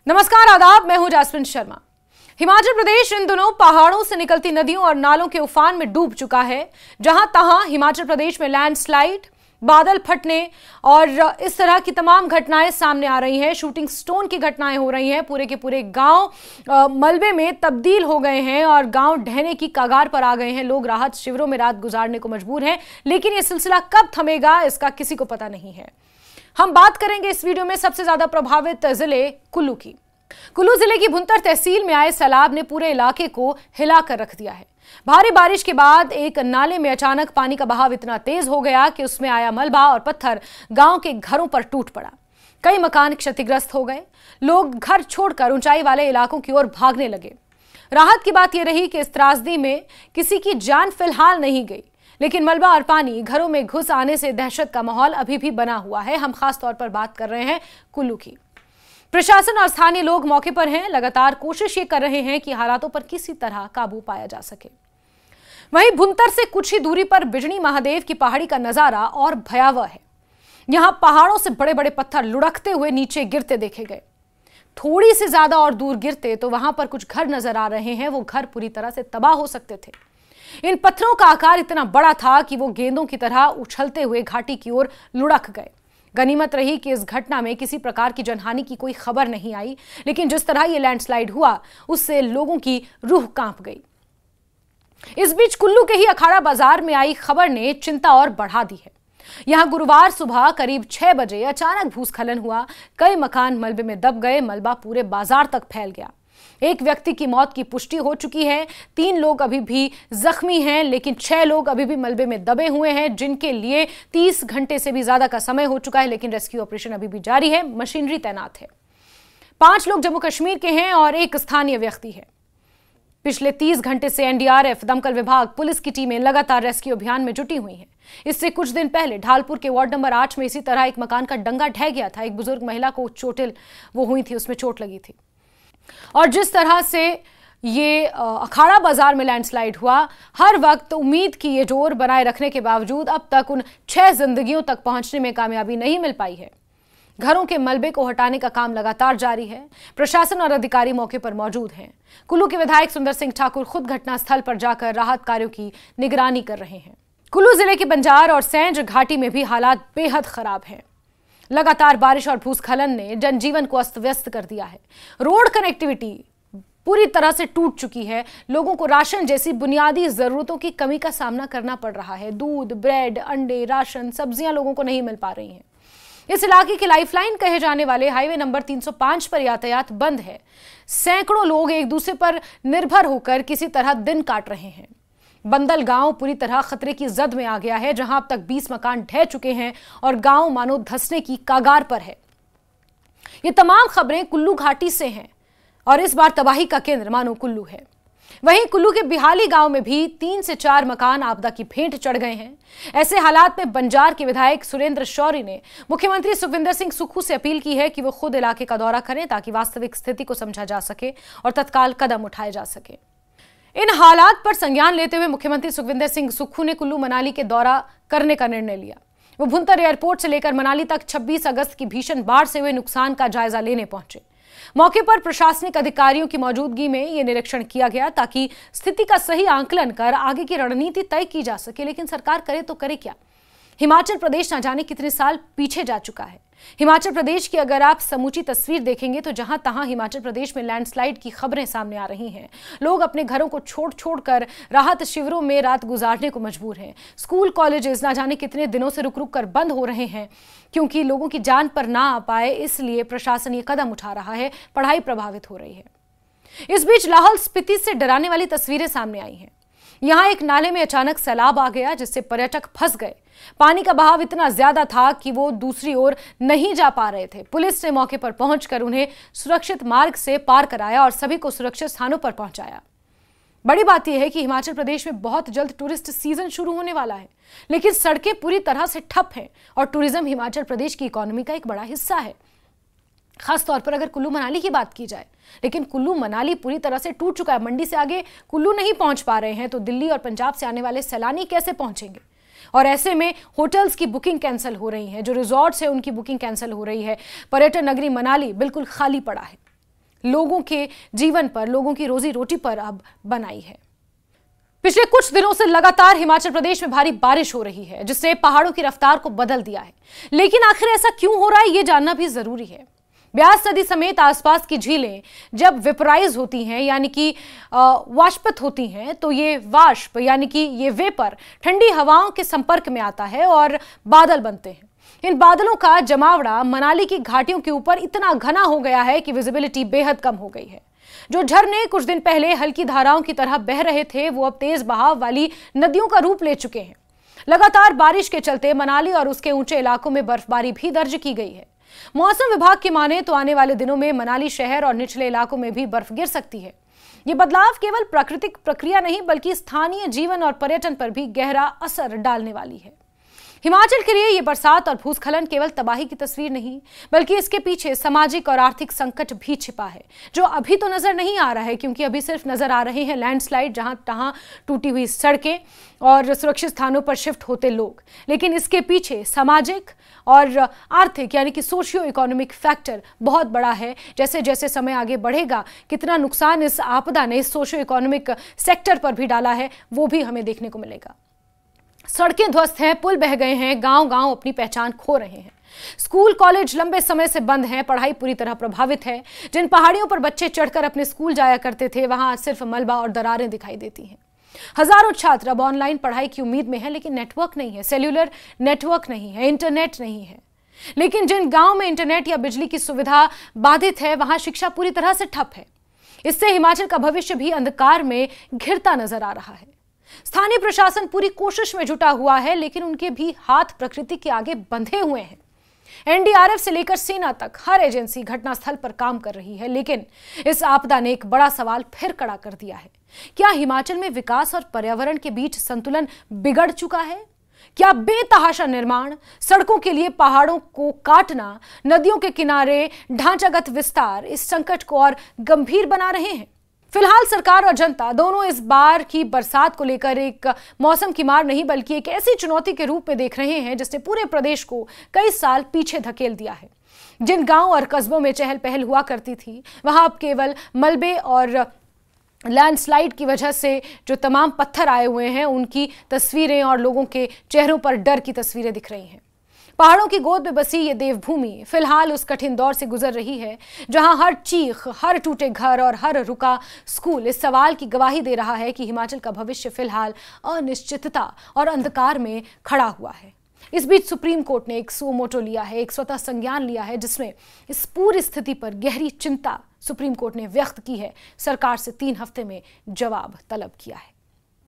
नमस्कार, आदाब। मैं हूं जासमिन शर्मा। हिमाचल प्रदेश इन दिनों पहाड़ों से निकलती नदियों और नालों के उफान में डूब चुका है। जहां तहां हिमाचल प्रदेश में लैंडस्लाइड, बादल फटने और इस तरह की तमाम घटनाएं सामने आ रही हैं। शूटिंग स्टोन की घटनाएं हो रही हैं। पूरे के पूरे गांव मलबे में तब्दील हो गए हैं और गांव ढहने की कगार पर आ गए हैं। लोग राहत शिविरों में रात गुजारने को मजबूर हैं, लेकिन यह सिलसिला कब थमेगा इसका किसी को पता नहीं है। हम बात करेंगे इस वीडियो में सबसे ज्यादा प्रभावित जिले कुल्लू की। कुल्लू जिले की भुंतर तहसील में आए सैलाब ने पूरे इलाके को हिलाकर रख दिया है। भारी बारिश के बाद एक नाले में अचानक पानी का बहाव इतना तेज हो गया कि उसमें आया मलबा और पत्थर गांव के घरों पर टूट पड़ा। कई मकान क्षतिग्रस्त हो गए। लोग घर छोड़कर ऊंचाई वाले इलाकों की ओर भागने लगे। राहत की बात यह रही कि इस त्रासदी में किसी की जान फिलहाल नहीं गई, लेकिन मलबा और पानी घरों में घुस आने से दहशत का माहौल अभी भी बना हुआ है। हम खास तौर पर बात कर रहे हैं कुल्लू की। प्रशासन और स्थानीय लोग मौके पर हैं। लगातार कोशिश ये कर रहे हैं कि हालातों पर किसी तरह काबू पाया जा सके। वहीं भुंतर से कुछ ही दूरी पर बिजनी महादेव की पहाड़ी का नजारा और भयावह है। यहां पहाड़ों से बड़े बड़े पत्थर लुढ़कते हुए नीचे गिरते देखे गए। थोड़ी सी ज्यादा और दूर गिरते तो वहां पर कुछ घर नजर आ रहे हैं। वो घर पूरी तरह से तबाह हो सकते थे। इन पत्थरों का आकार इतना बड़ा था कि वो गेंदों की तरह उछलते हुए घाटी की ओर लुढ़क गए। गनीमत रही कि इस घटना में किसी प्रकार की जनहानि की कोई खबर नहीं आई, लेकिन जिस तरह यह लैंडस्लाइड हुआ उससे लोगों की रूह कांप गई। इस बीच कुल्लू के ही अखाड़ा बाजार में आई खबर ने चिंता और बढ़ा दी है। यहां गुरुवार सुबह करीब 6 बजे अचानक भूस्खलन हुआ। कई मकान मलबे में दब गए। मलबा पूरे बाजार तक फैल गया। एक व्यक्ति की मौत की पुष्टि हो चुकी है। 3 लोग अभी भी जख्मी हैं, लेकिन 6 लोग अभी भी मलबे में दबे हुए हैं, जिनके लिए 30 घंटे से भी ज्यादा का समय हो चुका है, लेकिन रेस्क्यू ऑपरेशन अभी भी जारी है। मशीनरी तैनात है। 5 लोग जम्मू कश्मीर के हैं और एक स्थानीय व्यक्ति है। पिछले 30 घंटे से एनडीआरएफ, दमकल विभाग, पुलिस की टीमें लगातार रेस्क्यू अभियान में जुटी हुई हैं। इससे कुछ दिन पहले ढालपुर के वार्ड नंबर 8 में इसी तरह एक मकान का डंगा ढह गया था। एक बुजुर्ग महिला को हुई थी, उसमें चोट लगी थी। और जिस तरह से ये अखाड़ा बाजार में लैंडस्लाइड हुआ, हर वक्त उम्मीद की ये डोर बनाए रखने के बावजूद अब तक उन 6 जिंदगियों तक पहुंचने में कामयाबी नहीं मिल पाई है। घरों के मलबे को हटाने का काम लगातार जारी है। प्रशासन और अधिकारी मौके पर मौजूद हैं। कुल्लू के विधायक सुंदर सिंह ठाकुर खुद घटनास्थल पर जाकर राहत कार्यों की निगरानी कर रहे हैं। कुल्लू जिले की बंजार और सैंज घाटी में भी हालात बेहद खराब हैं। लगातार बारिश और भूस्खलन ने जनजीवन को अस्त व्यस्त कर दिया है। रोड कनेक्टिविटी पूरी तरह से टूट चुकी है। लोगों को राशन जैसी बुनियादी जरूरतों की कमी का सामना करना पड़ रहा है। दूध, ब्रेड, अंडे, राशन, सब्जियां लोगों को नहीं मिल पा रही हैं। इस इलाके की लाइफलाइन कहे जाने वाले हाईवे नंबर 305 पर यातायात बंद है। सैकड़ों लोग एक दूसरे पर निर्भर होकर किसी तरह दिन काट रहे हैं। बंदल गांव पूरी तरह खतरे की जद में आ गया है, जहां अब तक 20 मकान ढह चुके हैं और गांव मानो धंसने की कगार पर है। ये तमाम खबरें कुल्लू घाटी से हैं और इस बार तबाही का केंद्र मानो कुल्लू है। वहीं कुल्लू के बिहाली गांव में भी 3 से 4 मकान आपदा की भेंट चढ़ गए हैं। ऐसे हालात में बंजार के विधायक सुरेंद्र शौरी ने मुख्यमंत्री सुखविंदर सिंह सुक्खू से अपील की है कि वो खुद इलाके का दौरा करें, ताकि वास्तविक स्थिति को समझा जा सके और तत्काल कदम उठाए जा सके। इन हालात पर संज्ञान लेते हुए मुख्यमंत्री सुखविंदर सिंह सुक्खू ने कुल्लू मनाली के दौरा करने का निर्णय लिया। वो भुंतर एयरपोर्ट से लेकर मनाली तक 26 अगस्त की भीषण बाढ़ से हुए नुकसान का जायजा लेने पहुंचे। मौके पर प्रशासनिक अधिकारियों की मौजूदगी में यह निरीक्षण किया गया, ताकि स्थिति का सही आंकलन कर आगे की रणनीति तय की जा सके। लेकिन सरकार करे तो करे क्या? हिमाचल प्रदेश न जाने कितने साल पीछे जा चुका है। हिमाचल प्रदेश की अगर आप समूची तस्वीर देखेंगे तो जहां तहां हिमाचल प्रदेश में लैंडस्लाइड की खबरें सामने आ रही हैं। लोग अपने घरों को छोड़कर राहत शिविरों में रात गुजारने को मजबूर हैं। स्कूल, कॉलेजेस न जाने कितने दिनों से रुक कर बंद हो रहे हैं, क्योंकि लोगों की जान पर ना आ पाए, इसलिए प्रशासन ये कदम उठा रहा है। पढ़ाई प्रभावित हो रही है। इस बीच लाहौल स्पीति से डराने वाली तस्वीरें सामने आई हैं। यहां एक नाले में अचानक सैलाब आ गया, जिससे पर्यटक फंस गए। पानी का बहाव इतना ज्यादा था कि वो दूसरी ओर नहीं जा पा रहे थे। पुलिस ने मौके पर पहुंचकर उन्हें सुरक्षित मार्ग से पार कराया और सभी को सुरक्षित स्थानों पर पहुंचाया। बड़ी बात यह है कि हिमाचल प्रदेश में बहुत जल्द टूरिस्ट सीजन शुरू होने वाला है, लेकिन सड़कें पूरी तरह से ठप हैं और टूरिज्म हिमाचल प्रदेश की इकोनॉमी का एक बड़ा हिस्सा है। खासतौर पर अगर कुल्लू मनाली की बात की जाए, लेकिन कुल्लू मनाली पूरी तरह से टूट चुका है। मंडी से आगे कुल्लू नहीं पहुंच पा रहे हैं, तो दिल्ली और पंजाब से आने वाले सैलानी कैसे पहुंचेंगे? और ऐसे में होटल्स की बुकिंग कैंसिल हो रही है, जो रिजॉर्ट्स है उनकी बुकिंग कैंसिल हो रही है। पर्यटन नगरी मनाली बिल्कुल खाली पड़ा है। लोगों के जीवन पर, लोगों की रोजी रोटी पर अब बनाई है। पिछले कुछ दिनों से लगातार हिमाचल प्रदेश में भारी बारिश हो रही है, जिसने पहाड़ों की रफ्तार को बदल दिया है। लेकिन आखिर ऐसा क्यों हो रहा है, ये जानना भी जरूरी है। ब्यास नदी समेत आसपास की झीलें जब वेपराइज होती हैं, यानी कि वाष्पित होती हैं, तो ये वाष्प यानी कि ये वेपर ठंडी हवाओं के संपर्क में आता है और बादल बनते हैं। इन बादलों का जमावड़ा मनाली की घाटियों के ऊपर इतना घना हो गया है कि विजिबिलिटी बेहद कम हो गई है। जो झरने कुछ दिन पहले हल्की धाराओं की तरह बह रहे थे, वो अब तेज बहाव वाली नदियों का रूप ले चुके हैं। लगातार बारिश के चलते मनाली और उसके ऊंचे इलाकों में बर्फबारी भी दर्ज की गई है। मौसम विभाग की माने तो आने वाले दिनों में मनाली शहर और निचले इलाकों में भी बर्फ गिर सकती है। ये बदलाव केवल प्राकृतिक प्रक्रिया नहीं, बल्कि स्थानीय जीवन और पर्यटन पर भी गहरा असर डालने वाली है। हिमाचल के लिए ये बरसात और भूस्खलन केवल तबाही की तस्वीर नहीं, बल्कि इसके पीछे सामाजिक और आर्थिक संकट भी छिपा है, जो अभी तो नजर नहीं आ रहा है, क्योंकि अभी सिर्फ नजर आ रहे हैं लैंडस्लाइड, जहां तहां टूटी हुई सड़कें और सुरक्षित स्थानों पर शिफ्ट होते लोग। लेकिन इसके पीछे सामाजिक और आर्थिक यानी कि सोशियो इकोनॉमिक फैक्टर बहुत बड़ा है। जैसे जैसे समय आगे बढ़ेगा, कितना नुकसान इस आपदा ने इस सोशियो इकोनॉमिक सेक्टर पर भी डाला है, वो भी हमें देखने को मिलेगा। सड़कें ध्वस्त हैं, पुल बह गए हैं, गांव-गांव अपनी पहचान खो रहे हैं। स्कूल कॉलेज लंबे समय से बंद हैं, पढ़ाई पूरी तरह प्रभावित है। जिन पहाड़ियों पर बच्चे चढ़कर अपने स्कूल जाया करते थे, वहां सिर्फ मलबा और दरारें दिखाई देती हैं। हजारों छात्र अब ऑनलाइन पढ़ाई की उम्मीद में हैं, लेकिन नेटवर्क नहीं है, सेल्यूलर नेटवर्क नहीं है, इंटरनेट नहीं है। लेकिन जिन गांव में इंटरनेट या बिजली की सुविधा बाधित है, वहां शिक्षा पूरी तरह से ठप है। इससे हिमाचल का भविष्य भी अंधकार में घिरता नजर आ रहा है। स्थानीय प्रशासन पूरी कोशिश में जुटा हुआ है, लेकिन उनके भी हाथ प्रकृति के आगे बंधे हुए हैं। एनडीआरएफ से लेकर सेना तक हर एजेंसी घटनास्थल पर काम कर रही है, लेकिन इस आपदा ने एक बड़ा सवाल फिर खड़ा कर दिया है। क्या हिमाचल में विकास और पर्यावरण के बीच संतुलन बिगड़ चुका है? क्या बेतहाशा निर्माण, सड़कों के लिए पहाड़ों को काटना, नदियों के किनारे ढांचागत विस्तार इस संकट को और गंभीर बना रहे हैं? फिलहाल सरकार और जनता दोनों इस बार की बरसात को लेकर एक मौसम की मार नहीं, बल्कि एक ऐसी चुनौती के रूप में देख रहे हैं जिसने पूरे प्रदेश को कई साल पीछे धकेल दिया है। जिन गांव और कस्बों में चहल पहल हुआ करती थी, वहां अब केवल मलबे और लैंडस्लाइड की वजह से जो तमाम पत्थर आए हुए हैं, उनकी तस्वीरें और लोगों के चेहरों पर डर की तस्वीरें दिख रही हैं। पहाड़ों की गोद में बसी ये देवभूमि फिलहाल उस कठिन दौर से गुजर रही है, जहां हर चीख, हर टूटे घर और हर रुका स्कूल इस सवाल की गवाही दे रहा है कि हिमाचल का भविष्य फिलहाल अनिश्चितता और अंधकार में खड़ा हुआ है। इस बीच सुप्रीम कोर्ट ने एक सो मोटो लिया है, एक स्वतः संज्ञान लिया है, जिसमें इस पूरी स्थिति पर गहरी चिंता सुप्रीम कोर्ट ने व्यक्त की है। सरकार से 3 हफ्ते में जवाब तलब किया है।